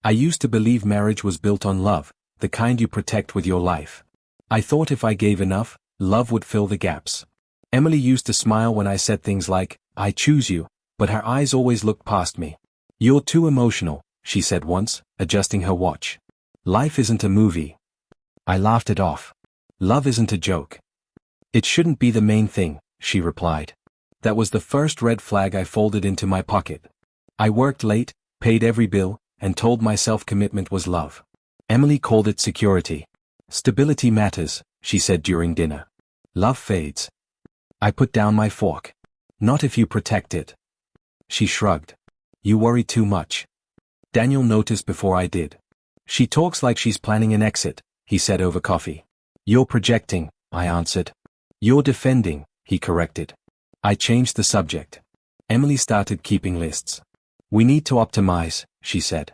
I used to believe marriage was built on love, the kind you protect with your life. I thought if I gave enough, love would fill the gaps. Emily used to smile when I said things like, "I choose you," but her eyes always looked past me. "You're too emotional," she said once, adjusting her watch. "Life isn't a movie." I laughed it off. "Love isn't a joke." "It shouldn't be the main thing," she replied. That was the first red flag I folded into my pocket. I worked late, paid every bill, and told myself commitment was love. Emily called it security. "Stability matters," she said during dinner. "Love fades." I put down my fork. "Not if you protect it." She shrugged. "You worry too much." Daniel noticed before I did. "She talks like she's planning an exit," he said over coffee. "You're projecting," I answered. "You're defending," he corrected. I changed the subject. Emily started keeping lists. "We need to optimize," she said.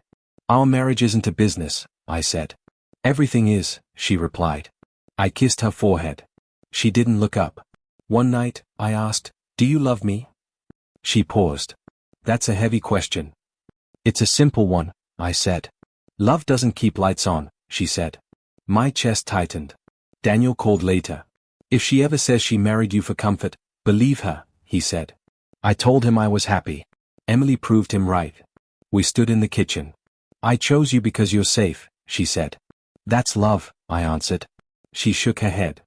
"Our marriage isn't a business," I said. "Everything is," she replied. I kissed her forehead. She didn't look up. One night, I asked, "Do you love me?" She paused. "That's a heavy question." "It's a simple one," I said. "Love doesn't keep lights on," she said. My chest tightened. Daniel called later. "If she ever says she married you for comfort, believe her," he said. I told him I was happy. Emily proved him right. We stood in the kitchen. "I chose you because you're safe," she said. "That's love," I answered. She shook her head.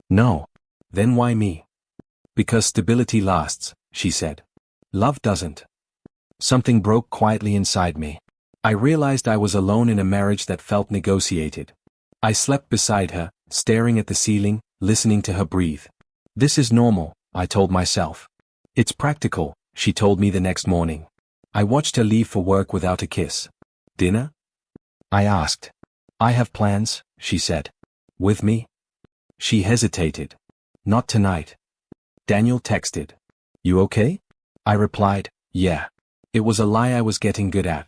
"No." "Then why me?" "Because stability lasts," she said. "Love doesn't." Something broke quietly inside me. I realized I was alone in a marriage that felt negotiated. I slept beside her, staring at the ceiling, listening to her breathe. "This is normal," I told myself. "It's practical," she told me the next morning. I watched her leave for work without a kiss. "Dinner?" I asked. "I have plans," she said. "With me?" She hesitated. "Not tonight." Daniel texted. "You okay?" I replied, "Yeah." It was a lie I was getting good at.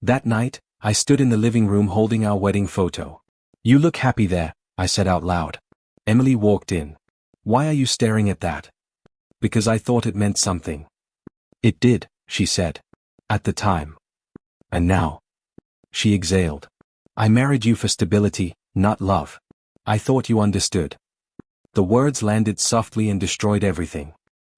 That night, I stood in the living room holding our wedding photo. "You look happy there," I said out loud. Emily walked in. "Why are you staring at that?" "Because I thought it meant something." "It did," she said. "At the time." "And now?" She exhaled. "I married you for stability, not love. I thought you understood." The words landed softly and destroyed everything.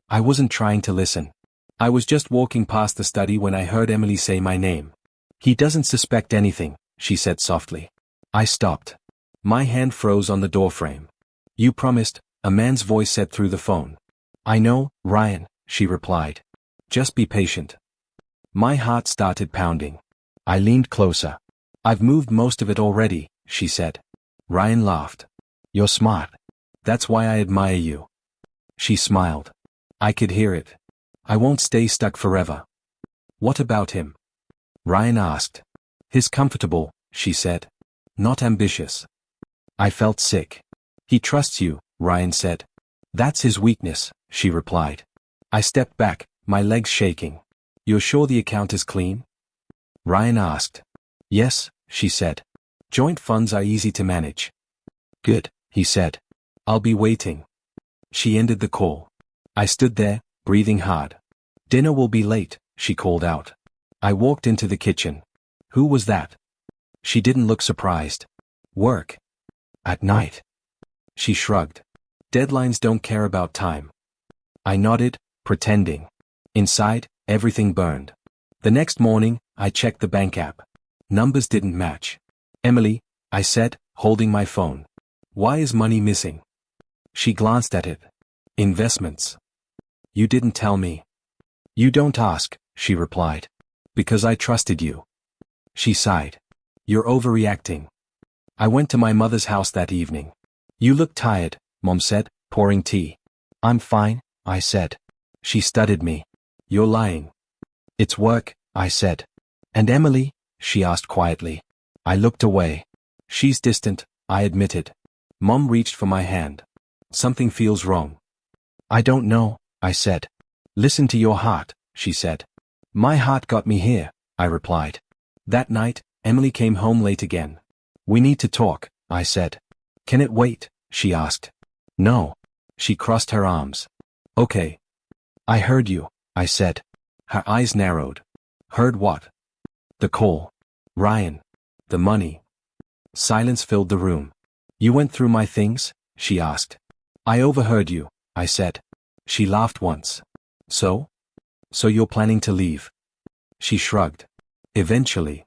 I wasn't trying to listen. I was just walking past the study when I heard Emily say my name. "He doesn't suspect anything," she said softly. I stopped. My hand froze on the doorframe. "You promised," a man's voice said through the phone. "I know, Ryan," she replied. "Just be patient." My heart started pounding. I leaned closer. "I've moved most of it already," she said. Ryan laughed. "You're smart. That's why I admire you." She smiled. I could hear it. "I won't stay stuck forever." "What about him?" Ryan asked. "He's comfortable," she said. "Not ambitious." I felt sick. "He trusts you," Ryan said. "That's his weakness," she replied. I stepped back, my legs shaking. "You're sure the account is clean?" Ryan asked. "Yes," she said. "Joint funds are easy to manage." "Good," he said. "I'll be waiting." She ended the call. I stood there, breathing hard. "Dinner will be late," she called out. I walked into the kitchen. "Who was that?" She didn't look surprised. "Work." "At night?" She shrugged. "Deadlines don't care about time." I nodded, pretending. Inside, everything burned. The next morning, I checked the bank app. Numbers didn't match. "Emily," I said, holding my phone. "Why is money missing?" She glanced at it. "Investments." "You didn't tell me." "You don't ask," she replied. "Because I trusted you." She sighed. "You're overreacting." I went to my mother's house that evening. "You look tired," Mom said, pouring tea. "I'm fine," I said. She studied me. "You're lying." "It's work," I said. "And Emily?" she asked quietly. I looked away. "She's distant," I admitted. Mom reached for my hand. "Something feels wrong." "I don't know," I said. "Listen to your heart," she said. "My heart got me here," I replied. That night, Emily came home late again. "We need to talk," I said. "Can it wait?" she asked. "No." She crossed her arms. "Okay." "I heard you," I said. Her eyes narrowed. "Heard what?" "The call." Ryan. The money. Silence filled the room. You went through my things? She asked. I overheard you, I said. She laughed once. So? So you're planning to leave? She shrugged. Eventually.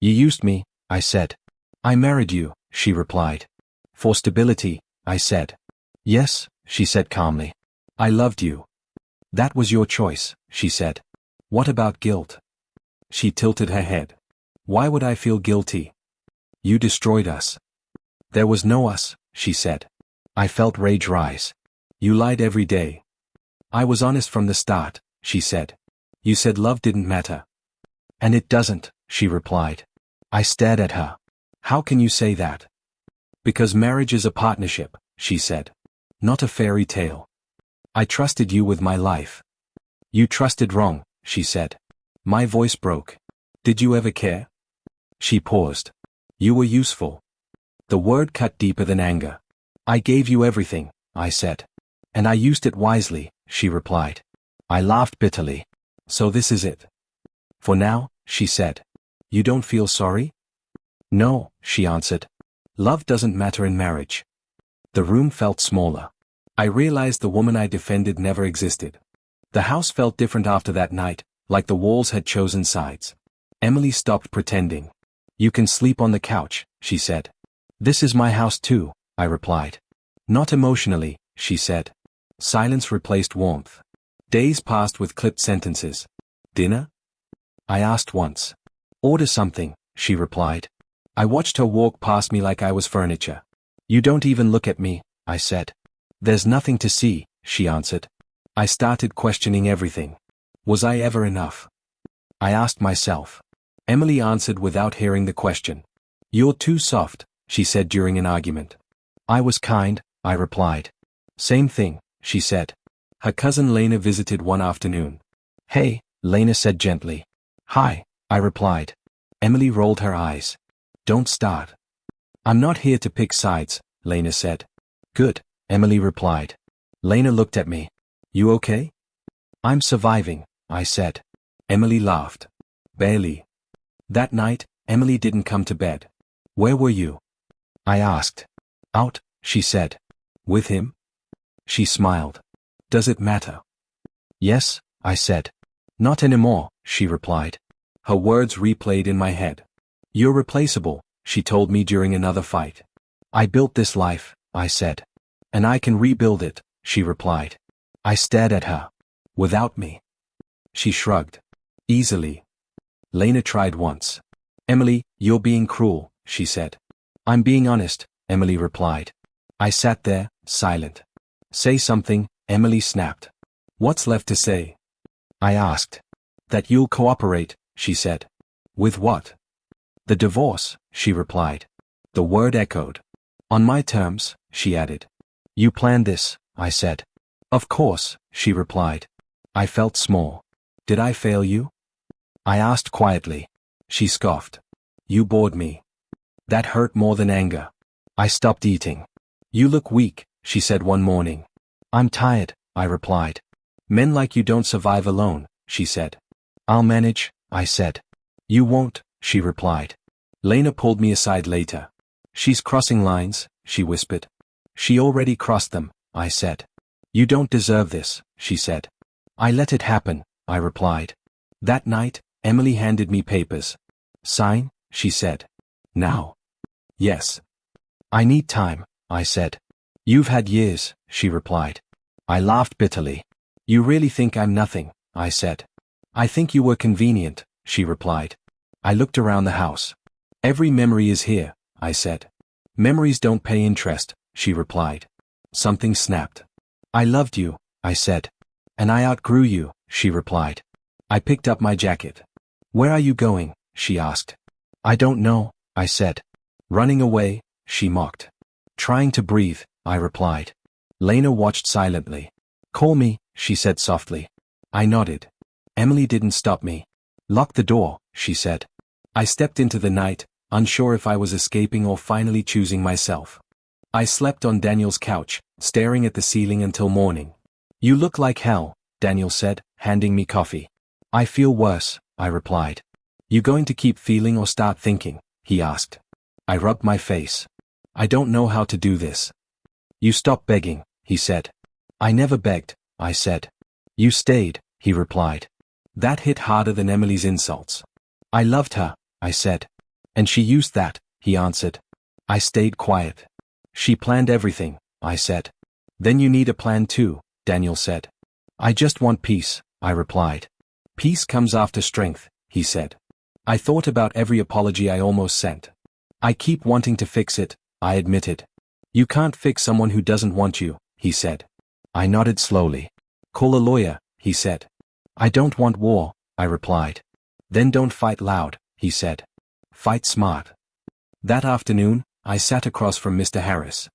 You used me, I said. I married you, she replied. For stability, I said. Yes, she said calmly. I loved you. That was your choice, she said. What about guilt? She tilted her head. Why would I feel guilty? You destroyed us. There was no us, she said. I felt rage rise. You lied every day. I was honest from the start, she said. You said love didn't matter. And it doesn't, she replied. I stared at her. How can you say that? Because marriage is a partnership, she said. Not a fairy tale. I trusted you with my life. You trusted wrong, she said. My voice broke. Did you ever care? She paused. You were useful. The word cut deeper than anger. I gave you everything, I said. And I used it wisely, she replied. I laughed bitterly. So this is it. For now, she said. You don't feel sorry? No, she answered. Love doesn't matter in marriage. The room felt smaller. I realized the woman I defended never existed. The house felt different after that night, like the walls had chosen sides. Emily stopped pretending. You can sleep on the couch, she said. This is my house too, I replied. Not emotionally, she said. Silence replaced warmth. Days passed with clipped sentences. Dinner? I asked once. Order something, she replied. I watched her walk past me like I was furniture. You don't even look at me, I said. There's nothing to see, she answered. I started questioning everything. Was I ever enough? I asked myself. Emily answered without hearing the question. You're too soft, she said during an argument. I was kind, I replied. Same thing, she said. Her cousin Lena visited one afternoon. Hey, Lena said gently. Hi, I replied. Emily rolled her eyes. Don't start. I'm not here to pick sides, Lena said. Good, Emily replied. Lena looked at me. You okay? I'm surviving, I said. Emily laughed. Barely. That night, Emily didn't come to bed. Where were you? I asked. Out, she said. With him? She smiled. Does it matter? Yes, I said. Not anymore, she replied. Her words replayed in my head. You're replaceable, she told me during another fight. I built this life, I said. And I can rebuild it, she replied. I stared at her. Without me. She shrugged. Easily. Lena tried once. Emily, you're being cruel, she said. I'm being honest, Emily replied. I sat there, silent. Say something, Emily snapped. What's left to say? I asked. That you'll cooperate, she said. With what? The divorce, she replied. The word echoed. On my terms, she added. You planned this, I said. Of course, she replied. I felt small. Did I fail you? I asked quietly. She scoffed. You bored me. That hurt more than anger. I stopped eating. You look weak, she said one morning. I'm tired, I replied. Men like you don't survive alone, she said. I'll manage, I said. You won't, she replied. Lena pulled me aside later. She's crossing lines, she whispered. She already crossed them, I said. You don't deserve this, she said. I let it happen, I replied. That night, Emily handed me papers. Sign, she said. Now. Yes. I need time, I said. You've had years, she replied. I laughed bitterly. You really think I'm nothing, I said. I think you were convenient, she replied. I looked around the house. Every memory is here, I said. Memories don't pay interest, she replied. Something snapped. I loved you, I said. And I outgrew you, she replied. I picked up my jacket. Where are you going? She asked. I don't know, I said. Running away, she mocked. Trying to breathe, I replied. Lena watched silently. Call me, she said softly. I nodded. Emily didn't stop me. Lock the door, she said. I stepped into the night, unsure if I was escaping or finally choosing myself. I slept on Daniel's couch, staring at the ceiling until morning. You look like hell, Daniel said, handing me coffee. I feel worse, I replied. You going to keep feeling or start thinking? He asked. I rubbed my face. I don't know how to do this. You stop begging, he said. I never begged, I said. You stayed, he replied. That hit harder than Emily's insults. I loved her, I said. And she used that, he answered. I stayed quiet. She planned everything, I said. Then you need a plan too, Daniel said. I just want peace, I replied. Peace comes after strength, he said. I thought about every apology I almost sent. I keep wanting to fix it, I admitted. You can't fix someone who doesn't want you, he said. I nodded slowly. Call a lawyer, he said. I don't want war, I replied. Then don't fight loud, he said. Fight smart. That afternoon, I sat across from Mr. Harris.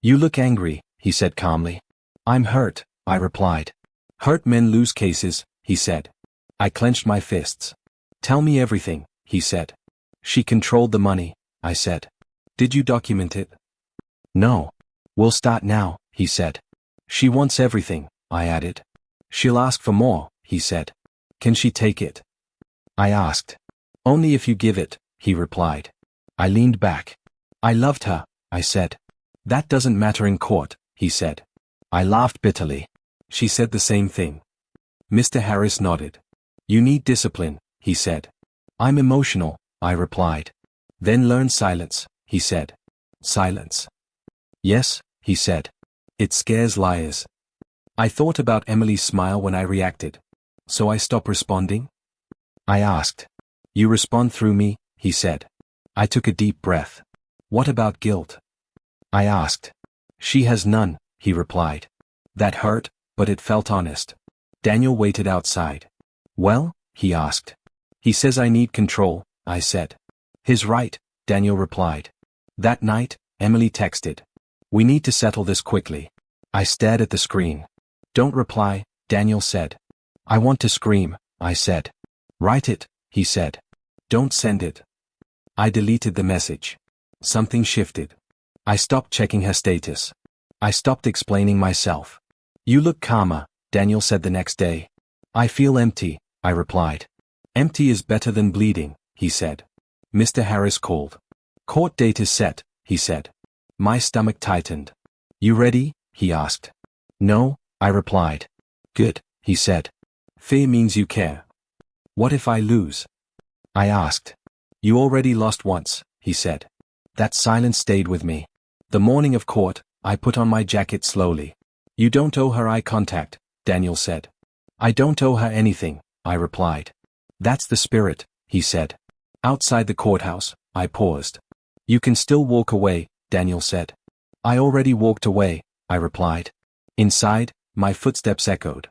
You look angry, he said calmly. I'm hurt, I replied. Hurt men lose cases, he said. I clenched my fists. Tell me everything, he said. She controlled the money, I said. Did you document it? No. We'll start now, he said. She wants everything, I added. She'll ask for more, he said. Can she take it? I asked. Only if you give it, he replied. I leaned back. I loved her, I said. That doesn't matter in court, he said. I laughed bitterly. She said the same thing. Mr. Harris nodded. You need discipline, he said. I'm emotional, I replied. Then learn silence, he said. Silence. Yes, he said. It scares liars. I thought about Emily's smile when I reacted. So I stop responding? I asked. You respond through me, he said. I took a deep breath. What about guilt? I asked. She has none, he replied. That hurt, but it felt honest. Daniel waited outside. Well, he asked. He says I need control, I said. He's right, Daniel replied. That night, Emily texted. We need to settle this quickly. I stared at the screen. Don't reply, Daniel said. I want to scream, I said. Write it, he said. Don't send it. I deleted the message. Something shifted. I stopped checking her status. I stopped explaining myself. You look calmer, Daniel said the next day. I feel empty, I replied. Empty is better than bleeding, he said. Mr. Harris called. Court date is set, he said. My stomach tightened. You ready? He asked. No, I replied. Good, he said. Fear means you care. What if I lose? I asked. You already lost once, he said. That silence stayed with me. The morning of court, I put on my jacket slowly. You don't owe her eye contact, Daniel said. I don't owe her anything, I replied. That's the spirit, he said. Outside the courthouse, I paused. You can still walk away, Daniel said. I already walked away, I replied. Inside, my footsteps echoed.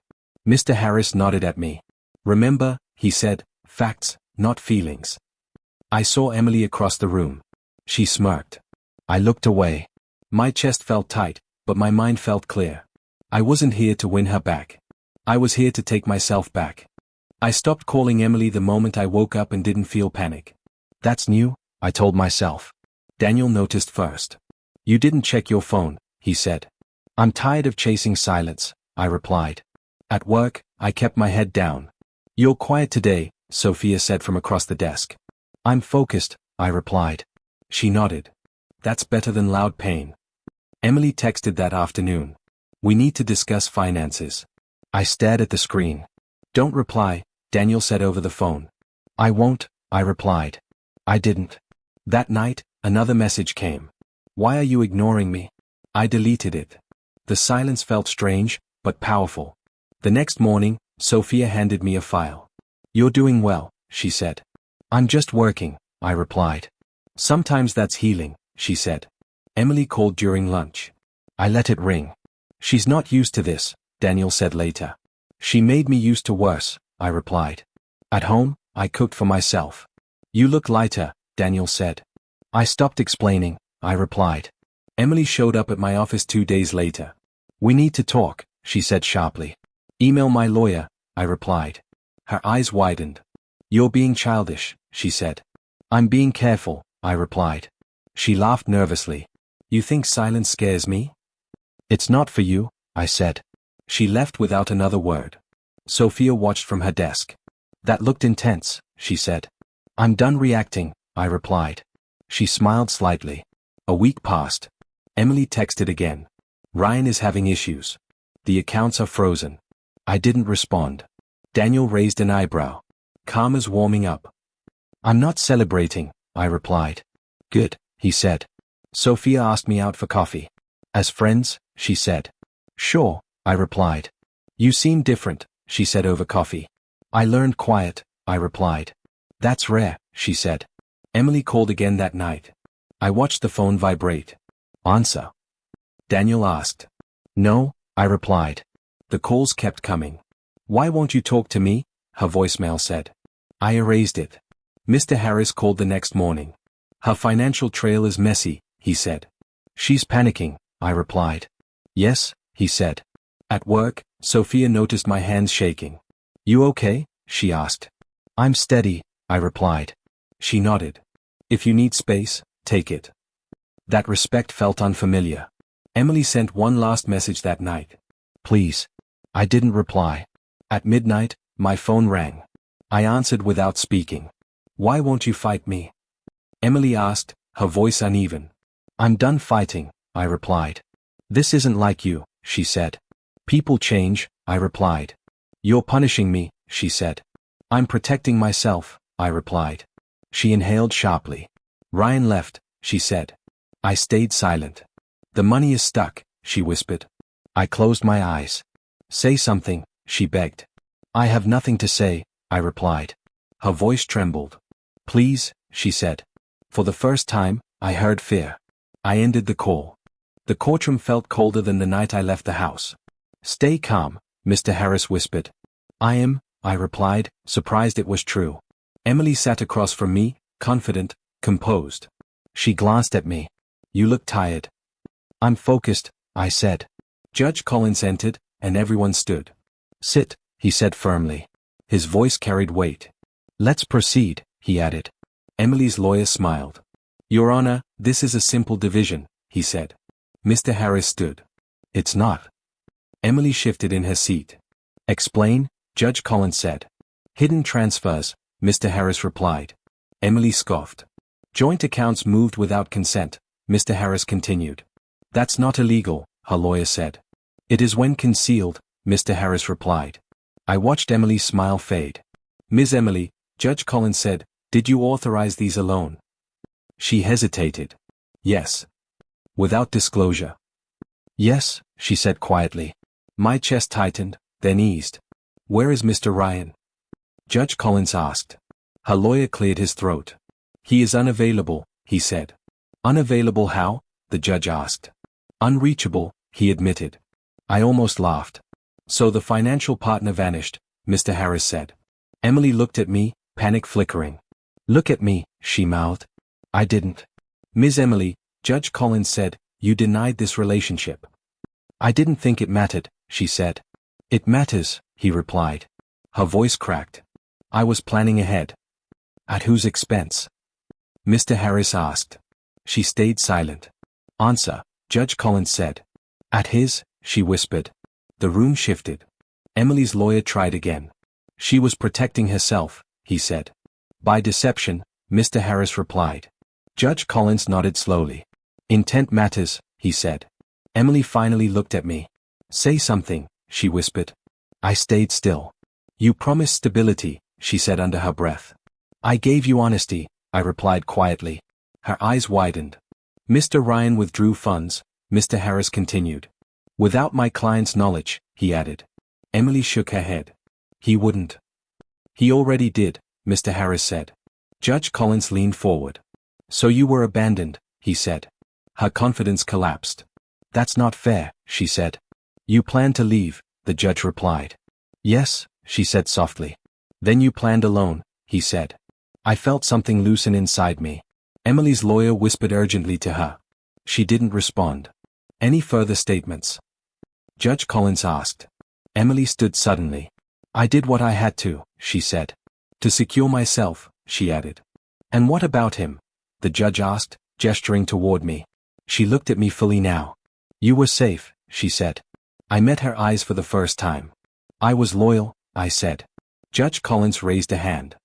Mr. Harris nodded at me. Remember, he said, facts, not feelings. I saw Emily across the room. She smirked. I looked away. My chest felt tight, but my mind felt clear. I wasn't here to win her back. I was here to take myself back. I stopped calling Emily the moment I woke up and didn't feel panic. That's new, I told myself. Daniel noticed first. You didn't check your phone, he said. I'm tired of chasing silence, I replied. At work, I kept my head down. You're quiet today, Sophia said from across the desk. I'm focused, I replied. She nodded. That's better than loud pain. Emily texted that afternoon. We need to discuss finances. I stared at the screen. Don't reply, Daniel said over the phone. I won't, I replied. I didn't. That night, another message came. Why are you ignoring me? I deleted it. The silence felt strange, but powerful. The next morning, Sophia handed me a file. You're doing well, she said. I'm just working, I replied. Sometimes that's healing, she said. Emily called during lunch. I let it ring. She's not used to this, Daniel said later. She made me used to worse, I replied. At home, I cooked for myself. You look lighter, Daniel said. I stopped explaining, I replied. Emily showed up at my office 2 days later. We need to talk, she said sharply. Email my lawyer, I replied. Her eyes widened. You're being childish, she said. I'm being careful, I replied. She laughed nervously. You think silence scares me? It's not for you, I said. She left without another word. Sophia watched from her desk. That looked intense, she said. I'm done reacting, I replied. She smiled slightly. A week passed. Emily texted again. Ryan is having issues. The accounts are frozen. I didn't respond. Daniel raised an eyebrow. Karma's warming up. I'm not celebrating, I replied. Good, he said. Sophia asked me out for coffee. As friends, she said. Sure, I replied. You seem different, she said over coffee. I learned quiet, I replied. That's rare, she said. Emily called again that night. I watched the phone vibrate. Answer. Daniel asked. No, I replied. The calls kept coming. Why won't you talk to me? Her voicemail said. I erased it. Mr. Harris called the next morning. Her financial trail is messy, he said. She's panicking, I replied. Yes, he said. At work, Sophia noticed my hands shaking. You okay? She asked. I'm steady, I replied. She nodded. If you need space, take it. That respect felt unfamiliar. Emily sent one last message that night. Please. I didn't reply. At midnight, my phone rang. I answered without speaking. Why won't you fight me? Emily asked, her voice uneven. I'm done fighting, I replied. This isn't like you, she said. People change, I replied. You're punishing me, she said. I'm protecting myself, I replied. She inhaled sharply. Ryan left, she said. I stayed silent. The money is stuck, she whispered. I closed my eyes. Say something, she begged. I have nothing to say, I replied. Her voice trembled. Please, she said. For the first time, I heard fear. I ended the call. The courtroom felt colder than the night I left the house. Stay calm, Mr. Harris whispered. I replied, surprised it was true. Emily sat across from me, confident, composed. She glanced at me. You look tired. I'm focused, I said. Judge Collins entered, and everyone stood. Sit, he said firmly. His voice carried weight. Let's proceed, he added. Emily's lawyer smiled. Your Honor, this is a simple division, he said. Mr. Harris stood. It's not. Emily shifted in her seat. Explain, Judge Collins said. Hidden transfers, Mr. Harris replied. Emily scoffed. Joint accounts moved without consent, Mr. Harris continued. That's not illegal, her lawyer said. It is when concealed, Mr. Harris replied. I watched Emily's smile fade. Ms. Emily, Judge Collins said, did you authorize these alone? She hesitated. Yes. Without disclosure. Yes, she said quietly. My chest tightened, then eased. Where is Mr. Ryan? Judge Collins asked. Her lawyer cleared his throat. He is unavailable, he said. Unavailable how? The judge asked. Unreachable, he admitted. I almost laughed. So the financial partner vanished, Mr. Harris said. Emily looked at me, panic flickering. Look at me, she mouthed. I didn't. Ms. Emily, Judge Collins said, you denied this relationship. I didn't think it mattered, she said. It matters, he replied. Her voice cracked. I was planning ahead. At whose expense? Mr. Harris asked. She stayed silent. Answer, Judge Collins said. At his, she whispered. The room shifted. Emily's lawyer tried again. She was protecting herself, he said. By deception, Mr. Harris replied. Judge Collins nodded slowly. Intent matters, he said. Emily finally looked at me. Say something, she whispered. I stayed still. You promised stability, she said under her breath. I gave you honesty, I replied quietly. Her eyes widened. Mr. Ryan withdrew funds, Mr. Harris continued. Without my client's knowledge, he added. Emily shook her head. He wouldn't. He already did, Mr. Harris said. Judge Collins leaned forward. So you were abandoned, he said. Her confidence collapsed. That's not fair, she said. You planned to leave, the judge replied. Yes, she said softly. Then you planned alone, he said. I felt something loosen inside me. Emily's lawyer whispered urgently to her. She didn't respond. Any further statements? Judge Collins asked. Emily stood suddenly. I did what I had to, she said. To secure myself, she added. And what about him? The judge asked, gesturing toward me. She looked at me fully now. You were safe, she said. I met her eyes for the first time. I was loyal, I said. Judge Collins raised a hand.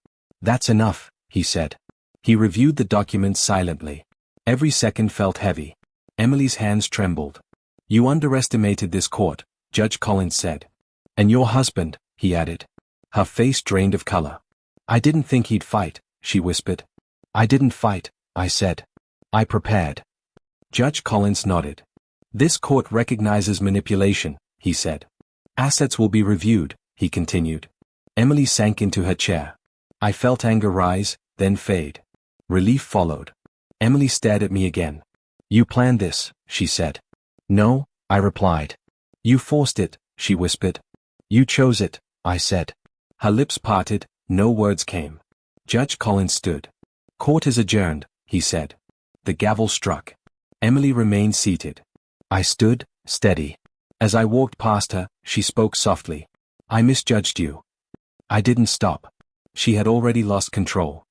That's enough, he said. He reviewed the documents silently. Every second felt heavy. Emily's hands trembled. You underestimated this court, Judge Collins said. And your husband, he added. Her face drained of color. I didn't think he'd fight, she whispered. I didn't fight, I said. I prepared. Judge Collins nodded. This court recognizes manipulation, he said. Assets will be reviewed, he continued. Emily sank into her chair. I felt anger rise, then fade. Relief followed. Emily stared at me again. You planned this, she said. No, I replied. You forced it, she whispered. You chose it, I said. Her lips parted, no words came. Judge Collins stood. Court is adjourned, he said. The gavel struck. Emily remained seated. I stood, steady. As I walked past her, she spoke softly. I misjudged you. I didn't stop. She had already lost control.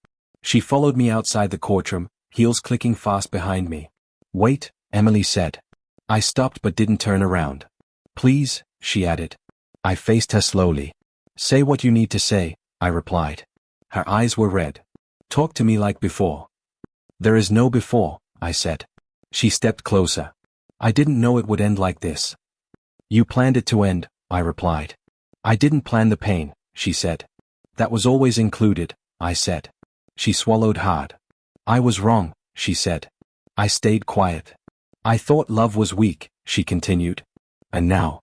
She followed me outside the courtroom, heels clicking fast behind me. Wait, Emily said. I stopped but didn't turn around. Please, she added. I faced her slowly. Say what you need to say, I replied. Her eyes were red. Talk to me like before. There is no before, I said. She stepped closer. I didn't know it would end like this. You planned it to end, I replied. I didn't plan the pain, she said. That was always included, I said. She swallowed hard. I was wrong, she said. I stayed quiet. I thought love was weak, she continued. And now?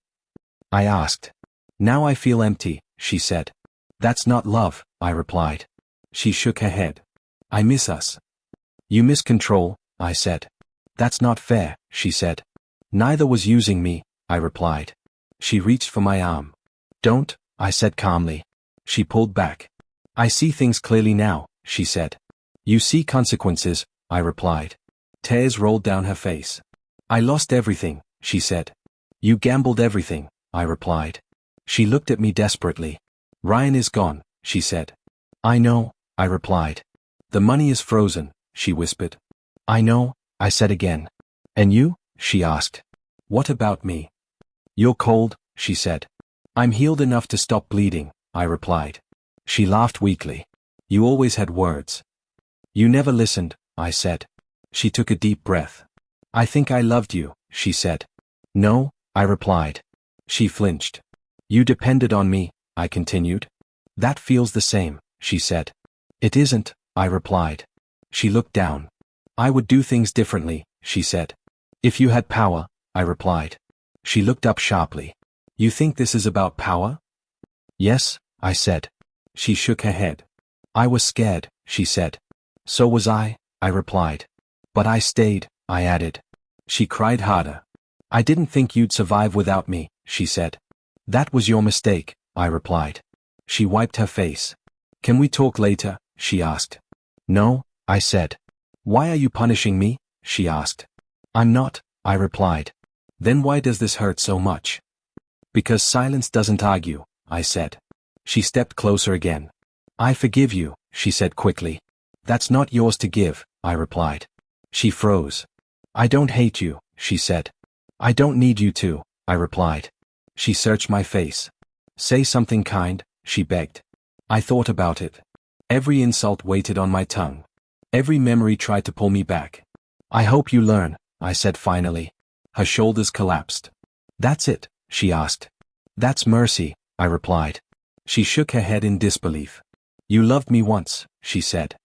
I asked. Now I feel empty, she said. That's not love, I replied. She shook her head. I miss us. You miss control, I said. That's not fair, she said. Neither was using me, I replied. She reached for my arm. Don't, I said calmly. She pulled back. I see things clearly now, she said. You see consequences, I replied. Tears rolled down her face. I lost everything, she said. You gambled everything, I replied. She looked at me desperately. Ryan is gone, she said. I know, I replied. The money is frozen, she whispered. I know, I said again. And you? She asked. What about me? You're cold, she said. I'm healed enough to stop bleeding, I replied. She laughed weakly. You always had words. You never listened, I said. She took a deep breath. I think I loved you, she said. No, I replied. She flinched. You depended on me, I continued. That feels the same, she said. It isn't, I replied. She looked down. I would do things differently, she said. If you had power, I replied. She looked up sharply. You think this is about power? Yes, I said. She shook her head. I was scared, she said. So was I replied. But I stayed, I added. She cried harder. I didn't think you'd survive without me, she said. That was your mistake, I replied. She wiped her face. Can we talk later, she asked. No, I said. Why are you punishing me, she asked. I'm not, I replied. Then why does this hurt so much? Because silence doesn't argue, I said. She stepped closer again. I forgive you, she said quickly. That's not yours to give, I replied. She froze. I don't hate you, she said. I don't need you to, I replied. She searched my face. Say something kind, she begged. I thought about it. Every insult waited on my tongue. Every memory tried to pull me back. I hope you learn, I said finally. Her shoulders collapsed. That's it, she asked. That's mercy, I replied. She shook her head in disbelief. You loved me once, she said.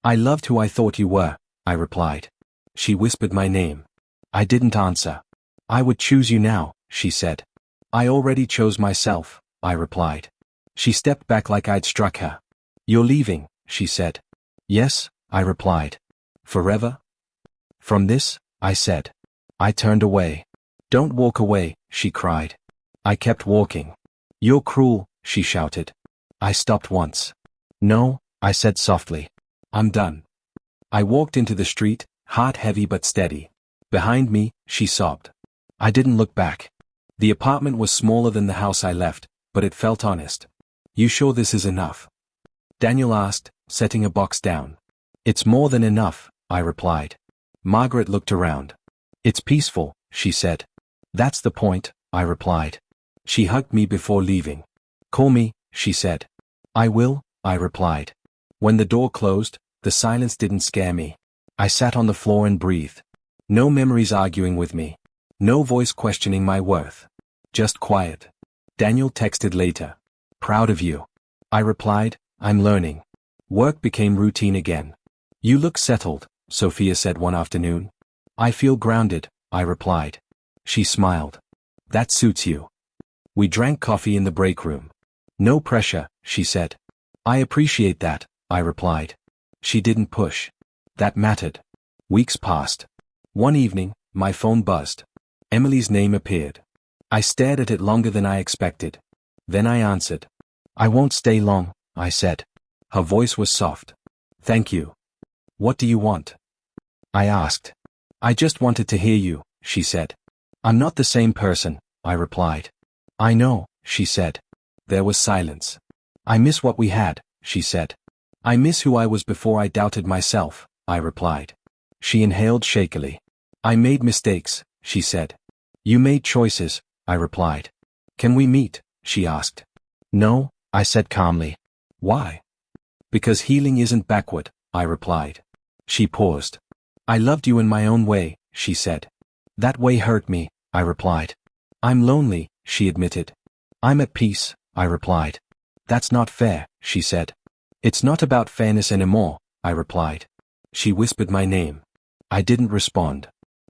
I loved who I thought you were, I replied. She whispered my name. I didn't answer. I would choose you now, she said. I already chose myself, I replied. She stepped back like I'd struck her. You're leaving, she said. Yes, I replied. Forever? From this, I said. I turned away. Don't walk away, she cried. I kept walking. You're cruel, she shouted. I stopped once. No, I said softly. I'm done. I walked into the street, heart heavy but steady. Behind me, she sobbed. I didn't look back. The apartment was smaller than the house I left, but it felt honest. You sure this is enough? Daniel asked, setting a box down. It's more than enough, I replied. Margaret looked around. It's peaceful, she said. That's the point, I replied. She hugged me before leaving. Call me, she said. I will, I replied. When the door closed, The silence didn't scare me. I sat on the floor and breathed. No memories arguing with me. No voice questioning my worth. Just quiet. Daniel texted later. Proud of you. I replied, I'm learning. Work became routine again. You look settled, Sophia said one afternoon. I feel grounded, I replied. She smiled. That suits you. We drank coffee in the break room. No pressure, she said. I appreciate that, I replied. She didn't push. That mattered. Weeks passed. One evening, my phone buzzed. Emily's name appeared. I stared at it longer than I expected. Then I answered. I won't stay long, I said. Her voice was soft. Thank you. What do you want? I asked. I just wanted to hear you, she said. I'm not the same person, I replied. I know, she said. There was silence. I miss what we had, she said. I miss who I was before I doubted myself, I replied. She inhaled shakily. I made mistakes, she said. You made choices, I replied. Can we meet? She asked. No, I said calmly. Why? Because healing isn't backward, I replied. She paused. I loved you in my own way, she said. That way hurt me, I replied. I'm lonely, she admitted. I'm at peace, I replied. That's not fair, she said. It's not about fairness anymore, I replied. She whispered my name. I didn't respond.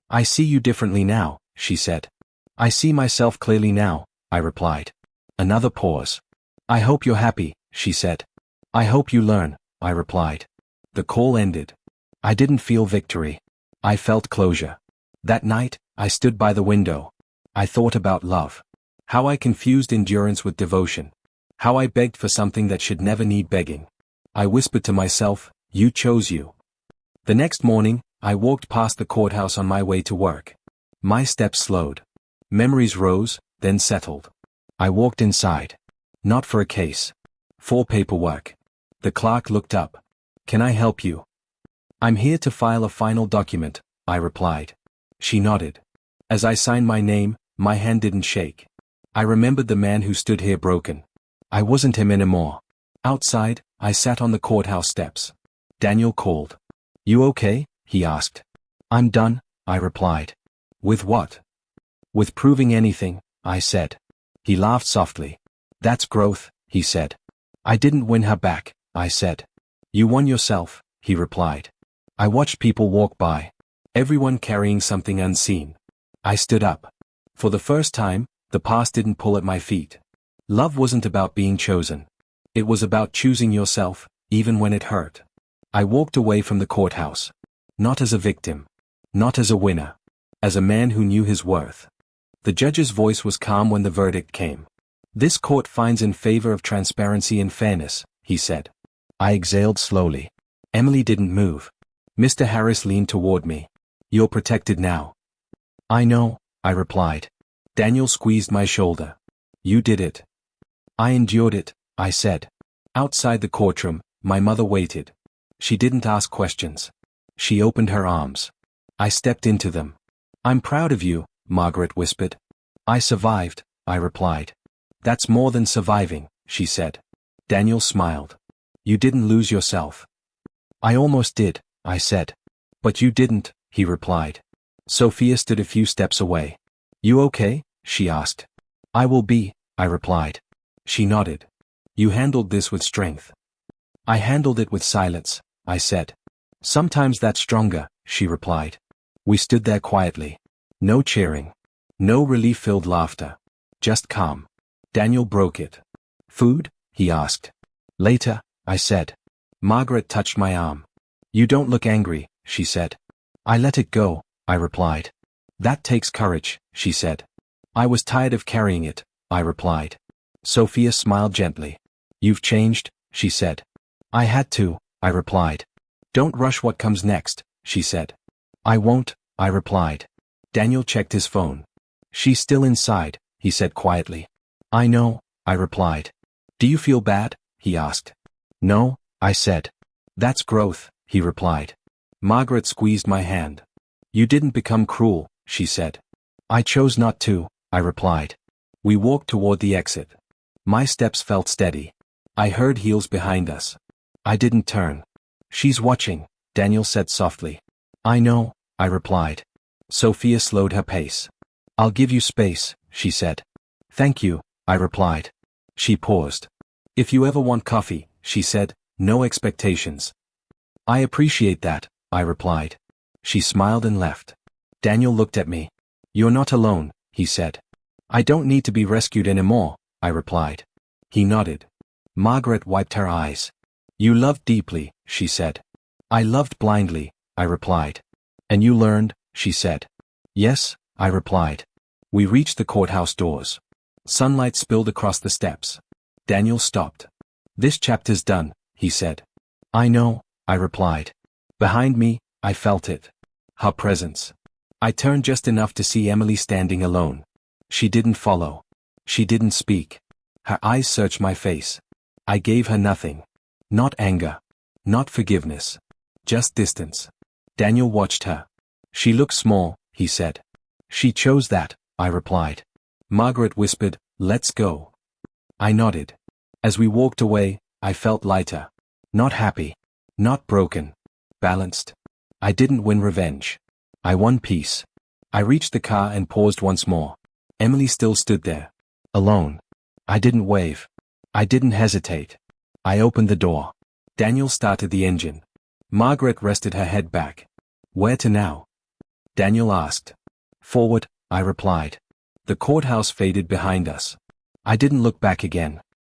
I see you differently now, she said. I see myself clearly now, I replied. Another pause. I hope you're happy, she said. I hope you learn, I replied. The call ended. I didn't feel victory. I felt closure. That night, I stood by the window. I thought about love. How I confused endurance with devotion. How I begged for something that should never need begging. I whispered to myself, you chose you. The next morning, I walked past the courthouse on my way to work. My steps slowed. Memories rose, then settled. I walked inside. Not for a case. For paperwork. The clerk looked up. Can I help you? I'm here to file a final document, I replied. She nodded. As I signed my name, my hand didn't shake. I remembered the man who stood here broken. I wasn't him anymore. Outside, I sat on the courthouse steps. Daniel called. You okay? He asked. I'm done, I replied. With what? With proving anything, I said. He laughed softly. That's growth, he said. I didn't win her back, I said. You won yourself, he replied. I watched people walk by. Everyone carrying something unseen. I stood up. For the first time, the past didn't pull at my feet. Love wasn't about being chosen. It was about choosing yourself, even when it hurt. I walked away from the courthouse. Not as a victim. Not as a winner. As a man who knew his worth. The judge's voice was calm when the verdict came. This court finds in favor of transparency and fairness, he said. I exhaled slowly. Emily didn't move. Mr. Harris leaned toward me. You're protected now. I know, I replied. Daniel squeezed my shoulder. You did it. I endured it, I said. Outside the courtroom, my mother waited. She didn't ask questions. She opened her arms. I stepped into them. I'm proud of you, Margaret whispered. I survived, I replied. That's more than surviving, she said. Daniel smiled. You didn't lose yourself. I almost did, I said. But you didn't, he replied. Sophia stood a few steps away. You okay? She asked. I will be, I replied. She nodded. You handled this with strength. I handled it with silence, I said. Sometimes that's stronger, she replied. We stood there quietly. No cheering. No relief-filled laughter. Just calm. Daniel broke it. Food? He asked. Later, I said. Margaret touched my arm. You don't look angry, she said. I let it go, I replied. That takes courage, she said. I was tired of carrying it, I replied. Sophia smiled gently. You've changed, she said. I had to, I replied. Don't rush what comes next, she said. I won't, I replied. Daniel checked his phone. She's still inside, he said quietly. I know, I replied. Do you feel bad? He asked. No, I said. That's growth, he replied. Margaret squeezed my hand. You didn't become cruel, she said. I chose not to, I replied. We walked toward the exit. My steps felt steady. I heard heels behind us. I didn't turn. She's watching, Daniel said softly. I know, I replied. Sophia slowed her pace. I'll give you space, she said. Thank you, I replied. She paused. If you ever want coffee, she said, no expectations. I appreciate that, I replied. She smiled and left. Daniel looked at me. You're not alone, he said. I don't need to be rescued anymore, I replied. He nodded. Margaret wiped her eyes. You loved deeply, she said. I loved blindly, I replied. And you learned, she said. Yes, I replied. We reached the courthouse doors. Sunlight spilled across the steps. Daniel stopped. This chapter's done, he said. I know, I replied. Behind me, I felt it. Her presence. I turned just enough to see Emily standing alone. She didn't follow. She didn't speak. Her eyes searched my face. I gave her nothing. Not anger. Not forgiveness. Just distance. Daniel watched her. She looked small, he said. She chose that, I replied. Margaret whispered, let's go. I nodded. As we walked away, I felt lighter. Not happy. Not broken. Balanced. I didn't win revenge. I won peace. I reached the car and paused once more. Emily still stood there. Alone. I didn't wave. I didn't hesitate. I opened the door. Daniel started the engine. Margaret rested her head back. Where to now? Daniel asked. Forward, I replied. The courthouse faded behind us. I didn't look back again.